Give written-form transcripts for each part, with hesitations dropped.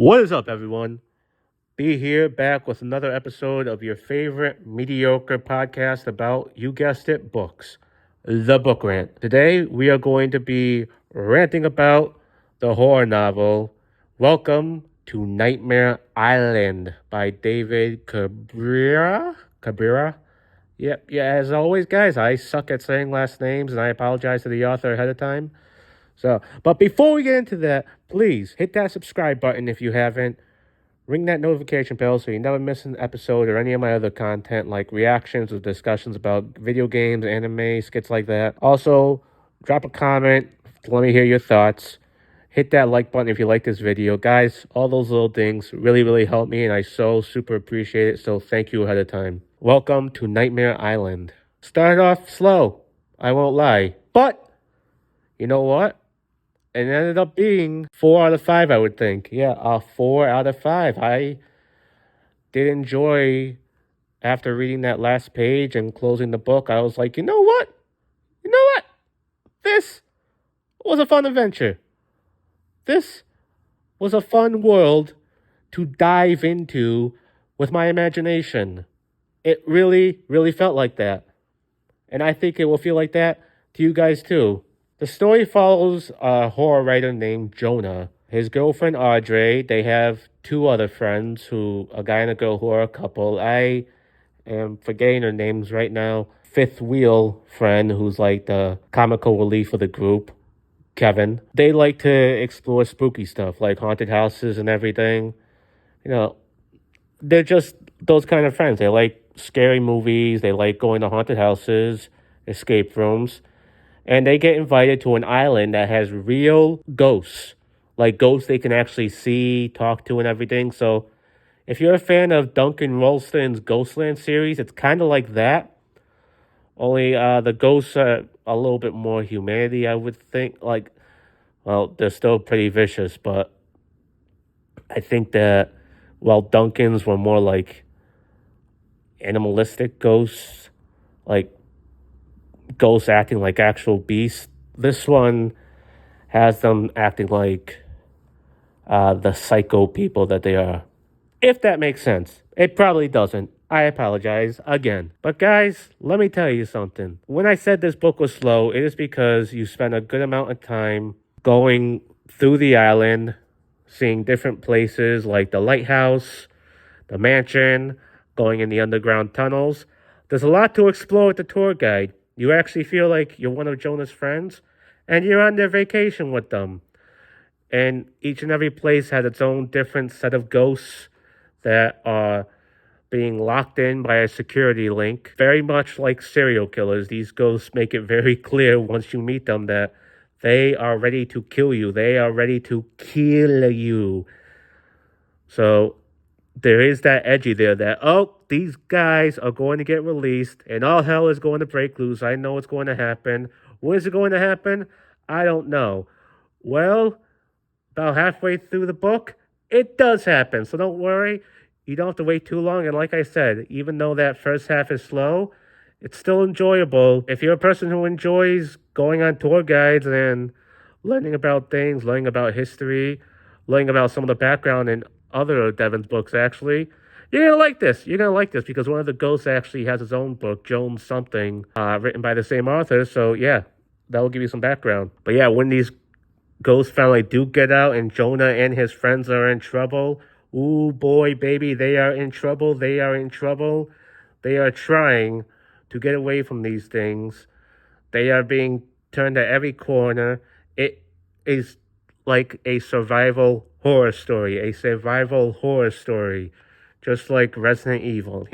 What is up, everyone? Be here back with another episode of your favorite mediocre podcast about, you guessed it, books. The Book Rant. Today, we are going to be ranting about the horror novel Welcome to Nightmare Island by David Cabrera. Yep, yeah, as always, guys, I suck at saying last names and I apologize to the author ahead of time. But before we get into that, please hit that subscribe button if you haven't. Ring that notification bell so you never miss an episode or any of my other content like reactions or discussions about video games, anime, skits like that. Also, drop a comment to let me hear your thoughts. Hit that like button if you like this video. Guys, all those little things really help me and I so super appreciate it, so thank you ahead of time. Welcome to Nightmare Island. Started off slow, I won't lie. But, you know what? It ended up being 4 out of 5, I would think. Yeah, 4 out of 5. I did enjoy, after reading that last page and closing the book, I was like, you know what? This was a fun adventure. This was a fun world to dive into with my imagination. It really felt like that. And I think it will feel like that to you guys too. The story follows a horror writer named Jonah, his girlfriend Audrey. They have 2 other friends, a guy and a girl who are a couple. I am forgetting their names right now. Fifth wheel friend, who's like the comical relief of the group, Kevin. They like to explore spooky stuff like haunted houses and everything. You know, they're just those kind of friends. They like scary movies. They like going to haunted houses, escape rooms. And they get invited to an island that has real ghosts. Like ghosts they can actually see, talk to, and everything. So if you're a fan of Duncan Ralston's Ghostland series, it's kind of like that. Only the ghosts are a little bit more humanity, I would think. They're still pretty vicious, but I think that while Duncan's were more like animalistic ghosts, like ghosts acting like actual beasts, this one has them acting like the psycho people that they are. If that makes sense. It probably doesn't. I apologize again. But guys, let me tell you something. When I said this book was slow, it is because you spend a good amount of time going through the island, seeing different places like the lighthouse, the mansion, going in the underground tunnels. There's a lot to explore with the tour guide. You actually feel like you're one of Jonah's friends, and you're on their vacation with them. And each and every place has its own different set of ghosts that are being locked in by a security link. Very much like serial killers, these ghosts make it very clear once you meet them that they are ready to kill you. They are ready to kill you. So there is that edgy there that, these guys are going to get released and all hell is going to break loose. I know what's going to happen. When is it going to happen? I don't know. Well, about halfway through the book, it does happen. So don't worry. You don't have to wait too long. And like I said, even though that first half is slow, it's still enjoyable. If you're a person who enjoys going on tour guides and learning about things, learning about history, learning about some of the background in other Devin's books, actually, you're going to like this. You're going to like this because one of the ghosts actually has his own book, Jones Something, written by the same author. So, yeah, that will give you some background. But, yeah, when these ghosts finally do get out and Jonah and his friends are in trouble, ooh, boy, baby, they are in trouble. They are in trouble. They are trying to get away from these things. They are being turned at every corner. It is like a survival horror story. Just like Resident Evil,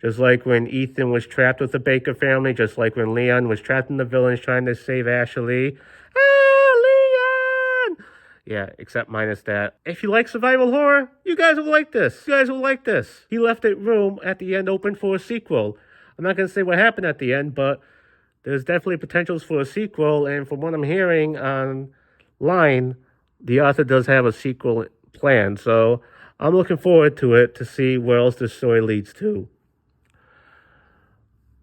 just like when Ethan was trapped with the Baker family, just like when Leon was trapped in the village trying to save Ashley. Leon! Yeah, except minus that. If you like survival horror, you guys will like this. He left it room at the end open for a sequel. I'm not going to say what happened at the end, but there's definitely potentials for a sequel, and from what I'm hearing online, the author does have a sequel planned, so I'm looking forward to it to see where else this story leads to.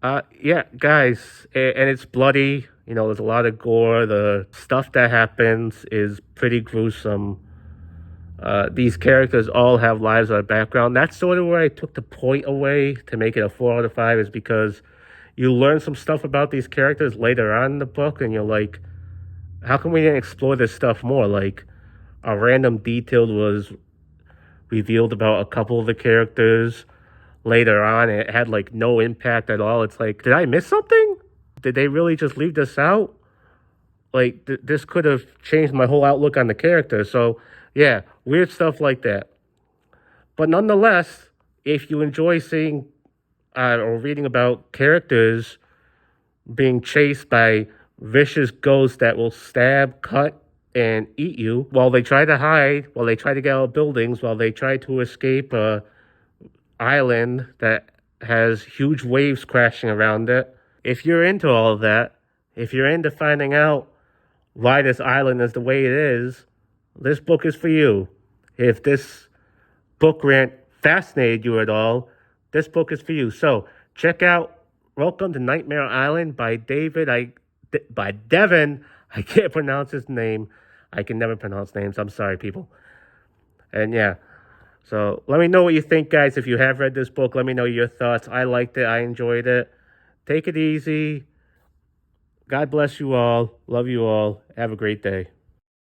Yeah, guys, and it's bloody. There's a lot of gore. The stuff that happens is pretty gruesome. These characters all have lives or background. That's sort of where I took the point away to make it a 4 out of 5, is because you learn some stuff about these characters later on in the book, and you're like, how come we didn't explore this stuff more? Like, a random detail was revealed about a couple of the characters later on. It had like no impact at all. It's like, did I miss something? Did they really just leave this out? Like, this could have changed my whole outlook on the character. So, yeah, weird stuff like that. But nonetheless, if you enjoy seeing or reading about characters being chased by vicious ghosts that will stab, cut, and eat you while they try to hide, while they try to get out of buildings, while they try to escape a island that has huge waves crashing around it. If you're into all of that, if you're into finding out why this island is the way it is, this book is for you. If this book rant fascinated you at all, this book is for you. So check out Welcome to Nightmare Island by Devin. I can't pronounce his name. I can never pronounce names. I'm sorry, people. And yeah, so let me know what you think, guys. If you have read this book, let me know your thoughts. I liked it. I enjoyed it. Take it easy. God bless you all. Love you all. Have a great day.